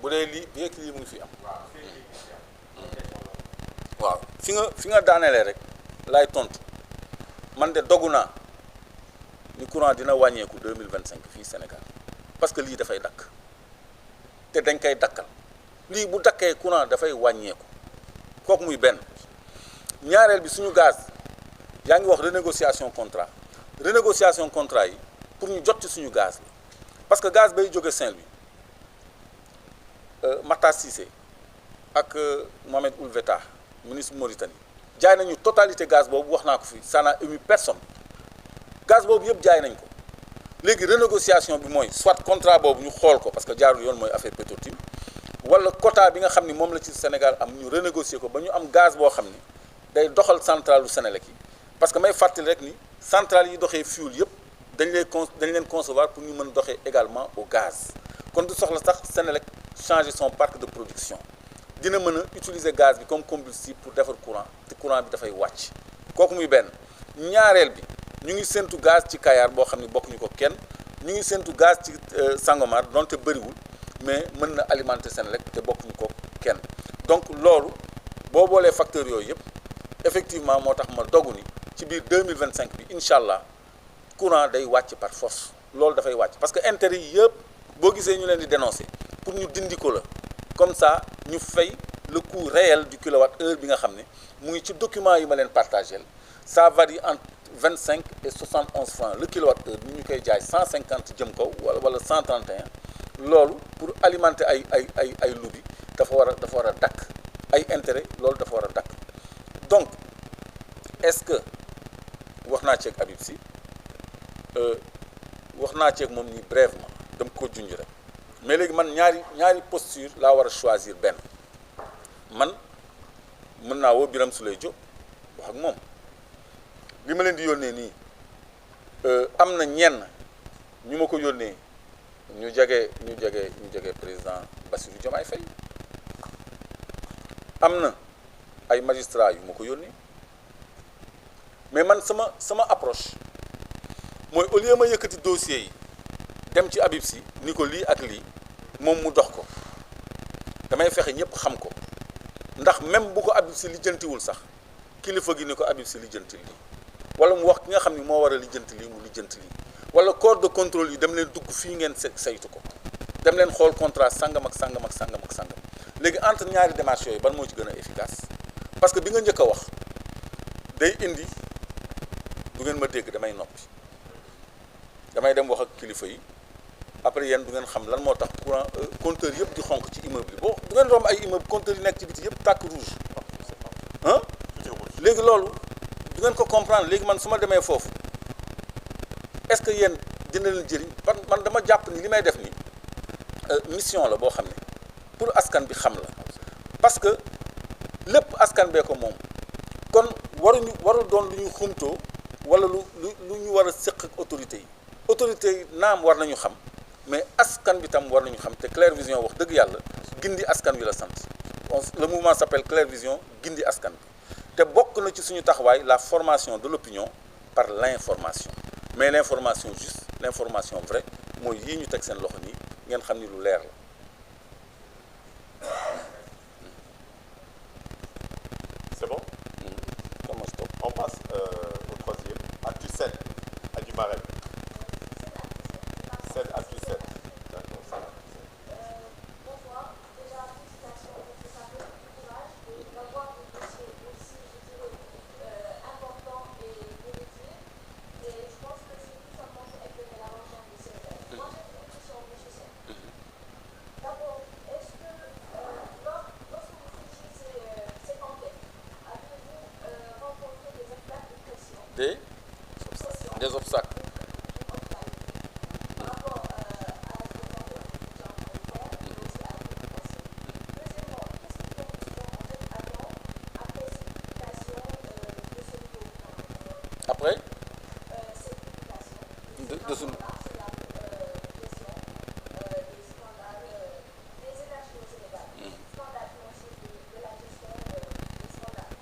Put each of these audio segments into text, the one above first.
bu dee lii bien que lii mu ngi fi am waaw fi nga daanelee rek laay tontu man de dogu naa ni courant dina wàññeeku 2025 fii Sénégal parce que lii dafay dakk te dañ koy dakkal lii bu dakkee courant dafay wàññeeku kooku muy benn ñaareel bi suñu gaz yaa ngi wax renégociation contrat yi pour ñu jot ci suñu gaz bi parce que gaz bay jóge Saint-Louis Matar Cissé ak Mohamed Ould Vetta ministre Mauritanie jaay nañu totalité gaz boobu wax naa ko fi ça n'a ému personne gaz boobu yëpp jaay nañ ko léegi renégociation bi mooy soit contrat boobu ñu xool ko parce que jaarul yoon mooy affaire Petro-Tim wala quota bi nga xam ni moom la ci Sénégal am ñu renégocier ko ba ñu am gaz boo xam ni day doxal centrale lu Sénélec yi parce que may fàttali rek ni centrale yi doxee fuel yëpp dañ leen concevoir pour ñu mën doxee également au gaz kon du soxla sax Sénélec changer son parc de production dina mën a utiliser gaz bi comme combustible pour defar courant te courant bi dafay wàcc kooku muy benn ñaareel bi ñu ngi séntu gaz ci Kayar boo xam ne bokkuñu ko kenn ñu ngi séntu gaz ci Sangomar donte bëriwul mais mën na alimenter Sénélec te bokkuñu ko kenn donc loolu boo boolee facteurs yooyu yëpp effectivement moo tax ma dogu ni ci biir 2025 bi incha allah courant day wàcc par force loolu dafay wàcc parce que intérêt yi yëpp boo gisee ñu leen di dénoncer pour ñu dindi ko la comme ça ñu fay le coût réel du kilowattheure bi nga xam ne mu ngi ci document yi ma leen partagé ça varie entre 25 et 71 francs le kilowattheure ni ñu koy jaay 150 jëm kaw wala 131 loolu pour alimenter ay lobby dafa war a dakk ay intérêt loolu dafa war a dakk donc est-ce que wax naa ceeg Habib Sy wax naa ceeg moom ni brièvement dama ko junj rek mais léegi man ñaari posture laa war a choisir benn man mën naa woo Birame Souleye Diop wax ak moom li ma leen di yónnee nii am na ñenn ñu ma ko yónnee ñu jege président Bassirou Diomaye Faye am na ay magistrats yu ma ko yónnee mais man sama approche mooy au lieu ma yëkkati dossier yi dem ci Habib Sy ni ko lii ak lii moom mu dox ko damay fexe ñëpp xam ko ndax même bu ko Habib Sy lijjantiwul sax kilifa gi ni ko Habib Sy lijjanti lii wala mu wax ki nga xam ni moo war a lijjanti lii mu lijjanti lii wala corps de contrôle yi dem leen dugg fii ngeen saytu ko dem leen xool contrat sangam ak sangam ak sangam ak sangam léegi entre ñaari démarches yooyu ban moo ci gën a efficace parce que bi nga njëkk a wax day indi du ngeen ma dégg damay noppi damay dem wax ak kilifa yi après yéen du ngeen xam lan moo tax courant compteur yëpp di xonk ci immeuble yi boo du ngeen romb ay immeuble compteur yi nekk ci biti yëpp tàkk rouge ah léegi loolu du ngeen ko comprendre léegi man su ma demee foofu est-ce que yéen dina leen jëriñ man dama jàpp ni li may def ni mission la boo xam ne pour askan bi xam la parce que lépp askan bee ko moom kon warul doon lu ñu xumtoo wala lu ñu war a séq ak autorités yi naam war nañu xam mais askan bi tam war nañu xam te Claire Vision wax dëgg yàlla gindi askan wi la sant le mouvement s'appelle Claire Vision gindi askan bi te bokk na ci suñu taxawaay la formation de l'opinion par l'information mais l'information juste l'information vraie mooy yii ñu teg seen loxo nii ngeen xam ni lu leer la. C'est bon? Comment stop? On passe au troisième. Actu 7, à du Marel. 7 Actu 7. D'accord, ça va. Bonsoir. Déjà, félicitations pour que ça fait du courage et d'avoir des dossiers aussi, je dirais, importants et vérifiés. Et je pense que c'est tout simplement pour éclairer la recherche du Sénégal. Moi, j'ai une question, monsieur Seck. D'abord, est-ce que lorsque vous faisiez ces enquêtes, avez-vous rencontré des obstacles de pression? Des obstacles. Par rapport à des enquêtes que vous êtes en train de faire, mais aussi à la population. Deuxièmement, qu'est-ce qui correspond en fait avant, après cette publication de ce nouveau plan? Après Cette publication. de ce C'est la question des scandales, des énergies au Sénégal, scandales financiers de la gestion des scandales.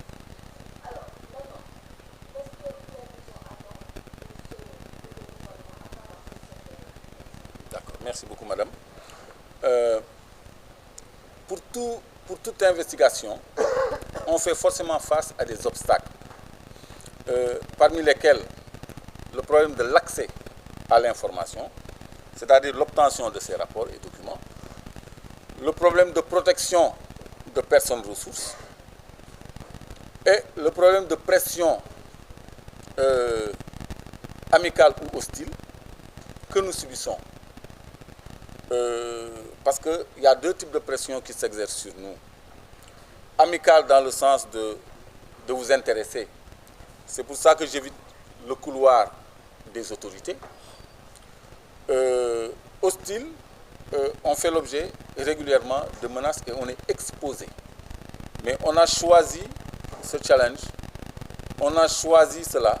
Alors, maintenant, qu'est-ce que Claire Vision attend de ce nouveau gouvernement après avoir fait cette D'accord, merci beaucoup madame. pour toute investigation, on fait forcément face à des obstacles, parmi lesquels le problème de l'accès à l'information, c'est-à-dire l'obtention de ces rapports et documents, le problème de protection de personnes ressources et le problème de pression amicale ou hostile que nous subissons. Parce qu'il y a deux types de pression qui s'exercent sur nous. Amicale dans le sens de vous intéresser. C'est pour ça que j'évite le couloir des autorités. Hostile, on fait l'objet régulièrement de menaces et on est exposé. Mais on a choisi ce challenge, on a choisi cela,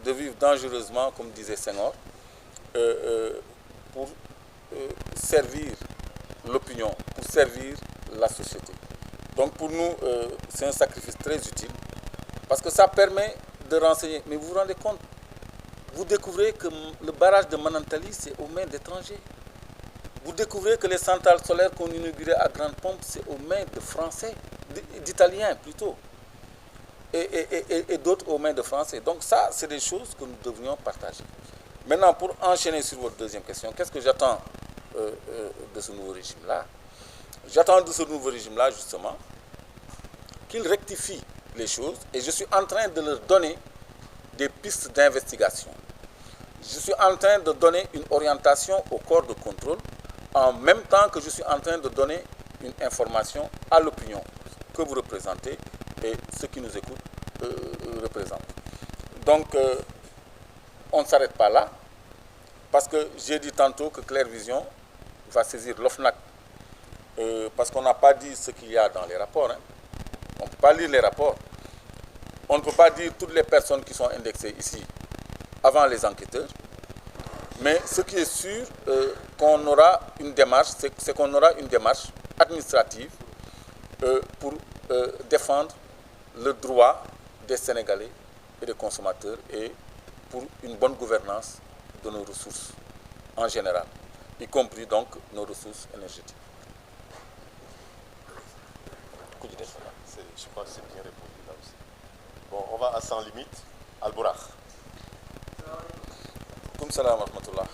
de vivre dangereusement, comme disait Senghor, pour servir l'opinion, pour servir la société. Donc pour nous, c'est un sacrifice très utile, parce que ça permet de renseigner. Mais vous vous rendez compte, vous découvrez que le barrage de Manantali, c'est aux mains d'étrangers. Vous découvrez que les centrales solaires qu'on inaugurait à grande pompe, c'est aux mains de Français, d'Italiens plutôt, et d'autres aux mains de Français. Donc ça, c'est des choses que nous devrions partager. Maintenant, pour enchaîner sur votre deuxième question, qu'est-ce que j'attends de ce nouveau régime-là? J'attends de ce nouveau régime-là, justement, qu'il rectifie les choses, et je suis en train de leur donner des pistes d'investigation. Je suis en train de donner une orientation au corps de contrôle, en même temps que je suis en train de donner une information à l'opinion que vous représentez et ceux qui nous écoutent représentent. Donc, on ne s'arrête pas là, parce que j'ai dit tantôt que Claire Vision va saisir l'OFNAC, parce qu'on n'a pas dit ce qu'il y a dans les rapports. Hein. On ne peut pas lire les rapports. On ne peut pas dire toutes les personnes qui sont indexées ici avant les enquêteurs. Mais ce qui est sûr, qu'on aura une démarche, c'est qu'on aura une démarche administrative pour défendre le droit des Sénégalais et des consommateurs et pour une bonne gouvernance de nos ressources en général, y compris donc nos ressources énergétiques. Je crois que c'est bien répondu là aussi. Bon, on va à Sans Limite. Albourakh. Comme salam wa rahmatullah.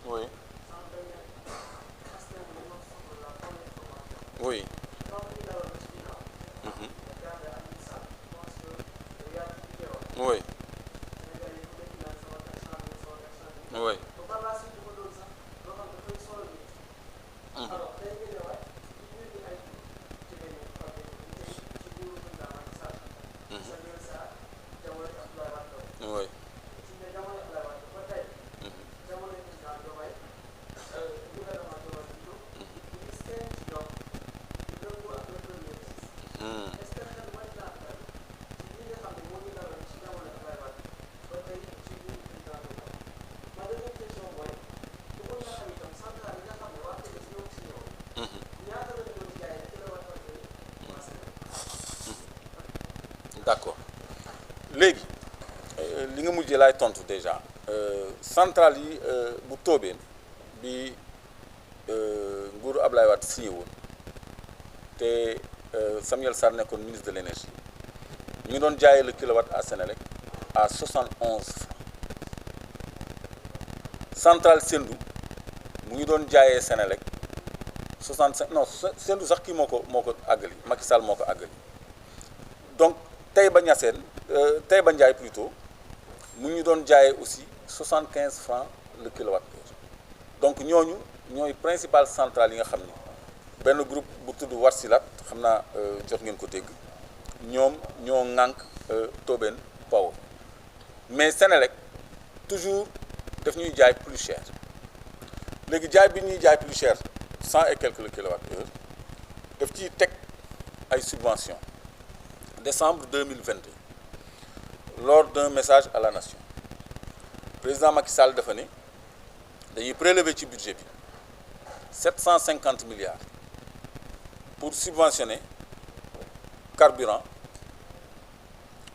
Oui. Oui. Oui. Oui. Oui. D'accord. Léegi li nga mujjee laay tontu déjà centrale yi bu Tobène bi nguuru Ablaye Wade signé woon te Samuel Sarr nekkoon ministre de l'énergie ñu ngi doon jaayee le kilowatt à Sénélec à 71 francs. Centrale Sendou mu ngi doon jaayee Sénélec 65 non Sendou sax kii moo ko àggali Macky Sall moo ko àggali. Donc Taïba Niassène Taïba Ndiaye plutôt mu ngi doon jaayee aussi 75 francs le kilowattheure. Donc ñooñu ñooy principal centrale yi nga xam ni benn groupe bu tudd Warsilat xam naa jot ngeen ko dégg ñoom ñoo ŋànk Tobène Power. Mais Sénélec toujours daf ñuy jaay plus cher léegi jaay bi ñuy jaay plus cher 100 et quelques le kilowattheure daf ciy teg ay subventions. Décembre 2022 lors d'un message à la nation président Macky Sall dafa ne dañuy prélever ci budget bi 750 milliards pour subventionner carburant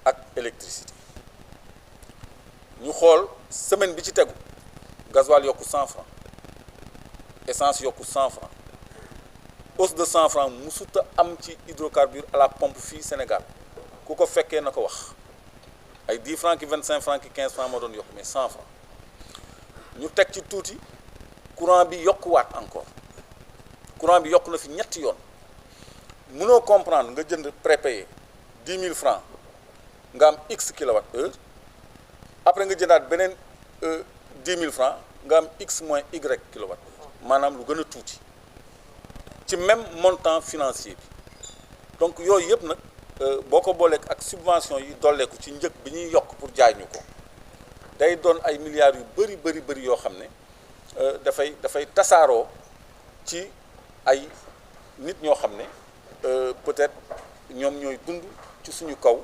ak électricité ñu xool semaine bi ci tegu gasoil yokku 100 francs essence yokku 100 francs hausse de 100 francs musuta am ci hydrocarbure à la pompe fii Sénégal ku ko fekkee na ko wax ay 10 francs ki 25 francs ki 15 francs moo doon yokk mais 100 francs ñu teg ci tuuti courant bi yokkuwaat encore courant bi yokk na fi ñetti yoon mënoo comprendre nga jënd prépayé 10 000 francs nga am x kilowatt heure après nga jëndaat beneen 10 000 francs nga am x moins y kilowatt maanaam lu gën a tuuti ci même montant financier bi donc yooyu yëpp nag boo ko booleeg ak subvention yi dolleeku ci njëg bi ñuy yokk pour jaay ñu ko day doon ay milliards yu bëri yoo xam ne dafay tasaaroo ci ay nit ñoo xam ne peut-être ñoom ñooy dund ci suñu kaw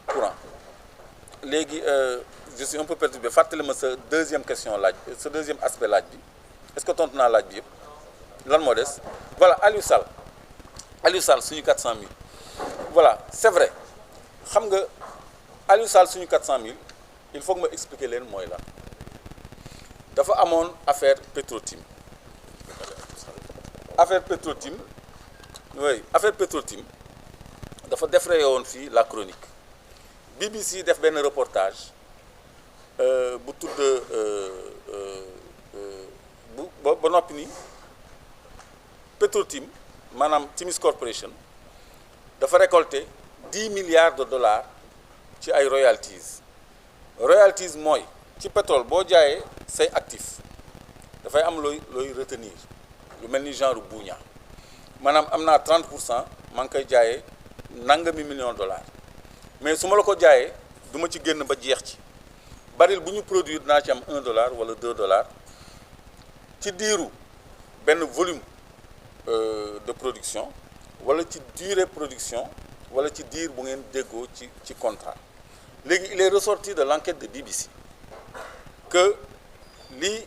courant léegi je suis un peu perturbé fàttali ma sa deuxième question laaj sa deuxième aspect laaj bi est-ce que tontu naa laaj bi yëpp lan moo des voilà Aliou Sall suñu 400 000 voilà c'est vrai xam nga Aliou Sall suñu 400 000 il faut que ma expliquer leen mooy lan dafa amoon affaire Petro-Tim dafa défrayé woon fii la chronique BBC def benn reportage bu tudd ba noppi ni Petro-Tim maanaam Timis Corporation dafa récolter 10 milliards de dollars ci ay royalties mooy ci pétrole boo jaayee say actif dafay am looy retenir lu mel ni genre buuña maanaam am naa 30% maa ngi koy jaayee nangami millions de dollars mais su ma la ko jaayee du ma ci génn ba jeex ci baril bu ñu produire dinaa ci am $1 wala $2 ci diiru benn volume de production wala ci durée production wala ci diir bu ngeen déggoo ci contrat léegi il est ressorti de l'enquête de BBC que li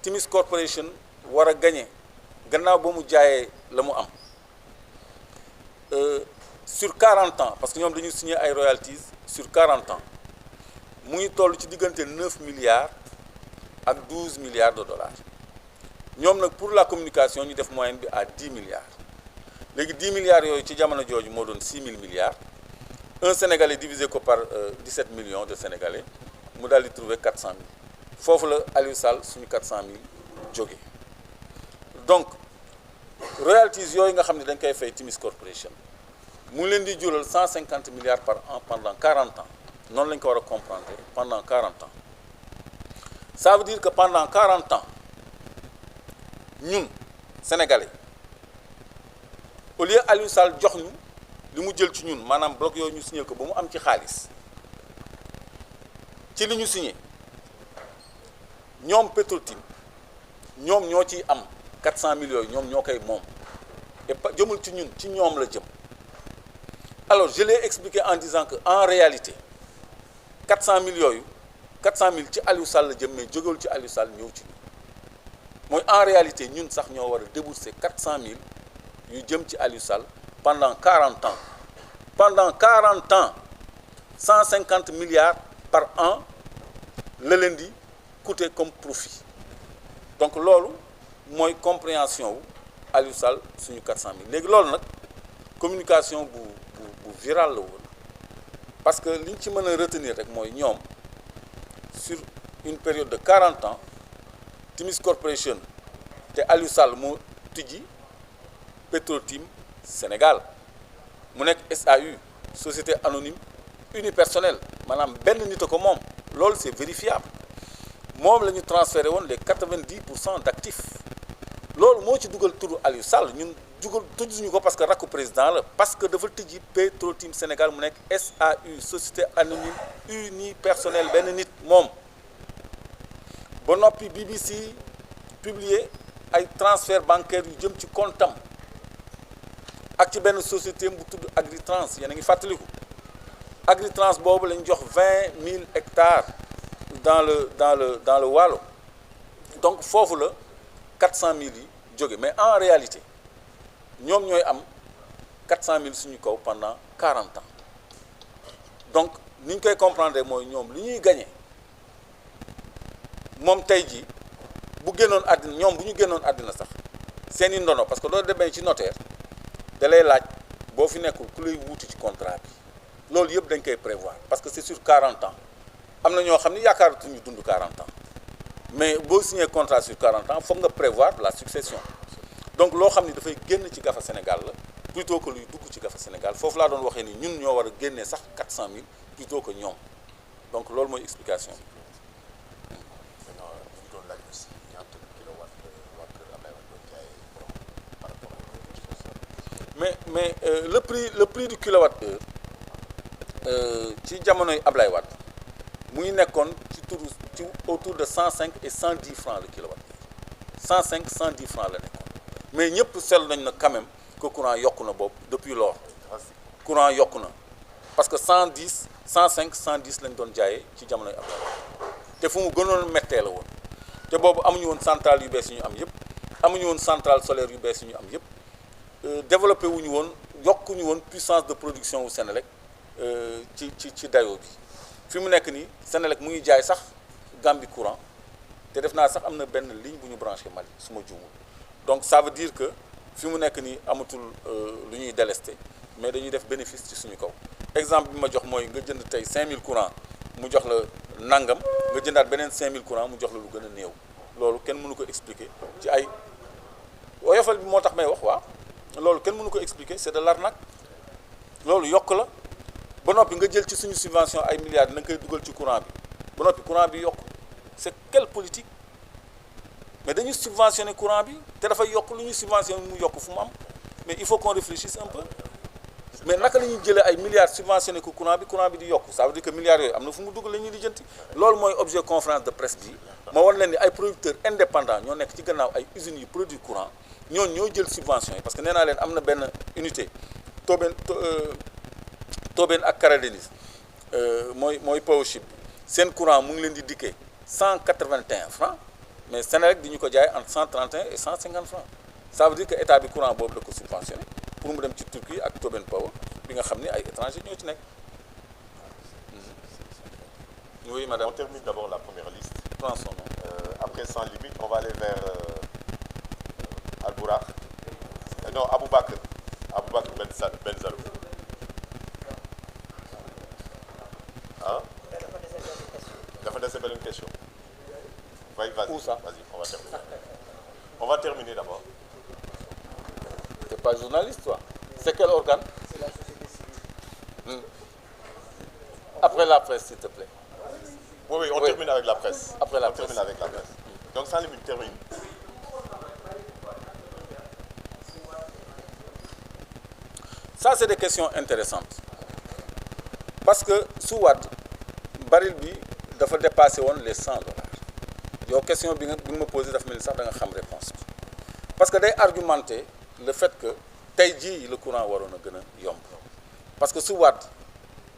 Timis Corporation war a gagner gannaaw ba mu jaayee la mu am sur 40 ans parce que ñoom dañu signé ay royalties sur 40 ans mu ngi toll ci diggante 9 milliards ak 12 milliards de dollars ñoom nag pour la communication ñu def moyenne bi à 10 milliards léegi 10 milliards yooyu ci jamono jooju moo doon 6 000 milliards un Sénégalais divisé ko par 17 millions de Sénégalais mu daal di trouver 400 000 foofu la Aliou Sall suñu 400 000 jóge donc royalties yooyu nga xam ne dañ koy fay Timis Corporation mu ngi leen di jural 150 milliards par an pendant 40 ans noonu lañ ko war a comprendre pendant 40 ans ça veut dire que pendant 40 ans ñun Sénégalais au lieu Aliou Sall jox ñu li mu jël ci ñun maanaam bloc yooyu ñu signé ko ba mu am ci xaalis ci li ñu signé ñoom Petro-Tim ñoom ñoo ciy am 400 000 yooyu ñoom ñoo koy moom et pas jëmul ci ñun ci ñoom la jëm alors je l'ai expliqué en disant que en réalité 400 000 yooyu 400 000 ci Aliou Sall la jëm mais jógewul ci Aliou Sall ñëw ci ñun mooy en réalité ñun sax ñoo war a débourser 400 000 yu jëm ci Aliou Sall pendant 40 ans pendant 40 ans 150 milliards par an la leen di coûter comme profit donc loolu mooy compréhension wu Aliou Sall suñu 400 000 léegi loolu nag communication bu viral la woon parce que li ñu ci mën a retenir rek mooy ñoom sur une période de 40 ans Timis Corporation te Aliou Sall moo tijji Petro-Tim Sénégal mu nekk SAU société anonyme unipersonnelle maanaam benn nit a ko moom loolu c'est vérifiable moom la ñu transféré woon les 90% d'actifs loolu moo ci dugal turu Aliou Sall ñun tudduñu ko parce que rakku président la parce que dafa tijji Petro-Tim Sénégal mu nekk SAU société anonyme unipersonnelle benn nit moom ba noppi BBC publier ay transfert bancaire yu jëm ci comptam ak ci benn société bu tudd Agritrans yéen a ngi fàttaliku Agritrans boobu lañ jox 20 000 hectares dans le Waalo donc foofu la 400 000 yi jóge mais en réalité ñoom ñooy am 400 000 suñu kaw pendant 40 ans donc ni ñu koy comprendre mooy ñoom li ñuy gagné moom tey jii bu génnoon àddina ñoom bu ñu génnoon àddina sax seen i ndono parce que loolu demee ci notaire da lay laaj boo fi nekkul ku lay wuuti ci contrat bi loolu yëpp dañ koy prévoir parce que c'est sur 40 ans am na ñoo xam ni yaakaaratuñu dund 40 ans mais boo signé contrat sur 40 ans foog nga prévoir la succession donc loo xam ni dafay génn ci gafa Sénégal la plutôt que luy dugg ci gafa Sénégal foofu laa doon waxee ni ñun ñoo war a génnee sax 400 000 plutôt que ñoom donc loolu mooy explication bi. mais le prix du kilowattheure ci jamonoy Ablaye Wade mu ngi nekkoon ci autour de 105 et 110 francs le kilowattheure 105 110 francs la nekkoon mais ñëpp seetlu nañ na quand même que courant yokku na boobu depuis lors courant yokku na parce que 110 105 110 lañ doon jaayee ci jamonoy Ablaye Wade te fu mu gënoon méttee la woon te boobu amuñu woon centrale yu bees yu ñu am yëpp amuñu woon centrale solaire yu bees yu ñu am yëpp développé wuñu woon yokkuñu woon puissance de production wu Senelec ci dayoo bi fi mu nekk nii Senelec mu ngi jaay sax Gambie courant te def naa sax am na benn ligne bu ñu branché Mali su ma juumul donc ça veut dire que fi mu nekk nii amatul lu ñuy délesté mais dañuy def bénéfice ci suñu kaw exemple bi ma jox mooy nga jënd tey 5000 courant mu jox la nangam nga jëndaat beneen 5000 courant mu jox la lu gën a néew loolu kenn mënu ko expliquer ci ay oyofal bi moo tax may wax waa loolu kenn mënu ko expliquer c'est de l'arnaque loolu yokk la ba noppi nga jël ci suñu subvention ay milliards na nga koy dugal ci courant bi ba noppi courant bi yokk c'est quelle politique mais dañu subventionner courant bi te dafay yokk lu ñuy subventionner mu yokk fu mu am mais il faut qu'on réfléchisse un peu mais naka la ñuy jëlee ay milliards subventionné ko courant bi di yokk ça veut dire que milliards yooyu am na fu mu dugg la ñuy lijjanti loolu mooy objet conférence de presse bi ma wan leen ni ay producteurs indépendants ñoo nekk ci gannaaw ay usines yu produit courant ñooñu ñoo jël subvention yi parce que nee naa leen am na benn unité Tobène ak Caradélis mooy Powership seen courant mu ngi leen di dikkee 181 francs mais Senelec di ñu ko jaay entre 131 et 150 francs ça veut dire que état bi courant boobu la ko subventionné pour mu dem ci Turquie ak Tobène Power bi nga xam ni ay étrangers ñoo ci nekk. Oui, madame. On termine d'abord la première liste. Prends son nom. Après Sans Limite, on va aller vers Albourakh. Non, Aboubakr Benzalou. Hein? Dafa dese benn question. Oui, vas-y. Où ça? Vas-y, on va terminer. On va terminer d'abord. T'es pas journaliste, toi? C'est quel organe? C'est la société civile. Après la presse, s'il te plaît. Oui, on Oui. termine avec la presse. Après la on termine presse. avec la presse. Donc Sans Limite termine. Ça, c'est des questions intéressantes parce que su Wade baril bi dafa dépassé woon les $100 yow question bi nga ma posé dafa mel ni sax da nga xam réponse bi parce que day argumenter le fait que tey jii le courant waroon a gën a yomb parce que su Wade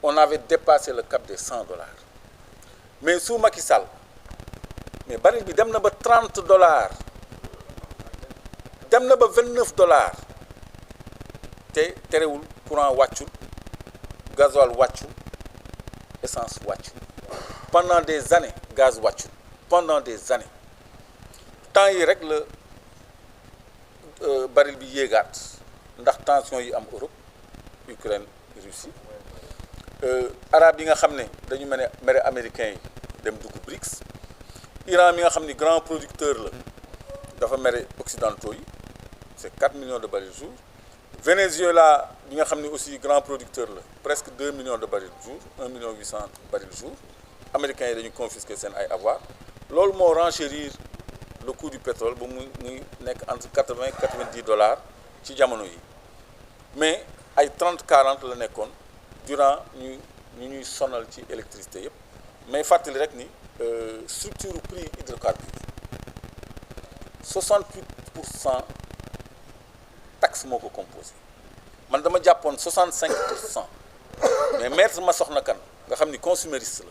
on avait dépassé le cap des $100 mais su Macky Sall mais baril bi dem na ba $30 dem na ba $29 te terewul courant wàccul gasoil wàccul essence wàccul pendant des années gaz wàccul pendant des années temps yi rek la baril bi yéegaat ndax tension yi am Europe Ukraine Russie arabes yi nga xam ne dañu mere américains yi dem dugg BRICS Iran mi nga xam ni grand producteur la dafa mere occidentaux yi c'est 4 millions de barils jour Venezuela bi nga xam ne aussi grand producteur la presque 2 millions de barils jour 1 million 800 barils jour américains yi dañu confisquer seen ay avoirs loolu moo renchérir le coût du pétrole ba muy nekk entre $80 et $90 ci jamono yi mais ay 30 40 la nekkoon durant ñu ñuy sonal ci électricité yëpp mais fàttali rek ni structure prix hydrocarbures 68% taxe moo ko composé man dama jàppoon 65% mais maître Massokhna Kane nga xam ni consumériste la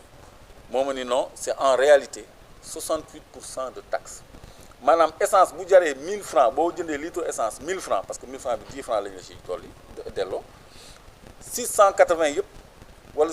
moo ma ni non c'est en réalité 68% de taxe maanaam essence bu jaree 1000 francs boo jëndee litre essence 1000 francs parce que 1000 francs bi 10 francs lañu la ci tool yi delloo 680 yëpp wala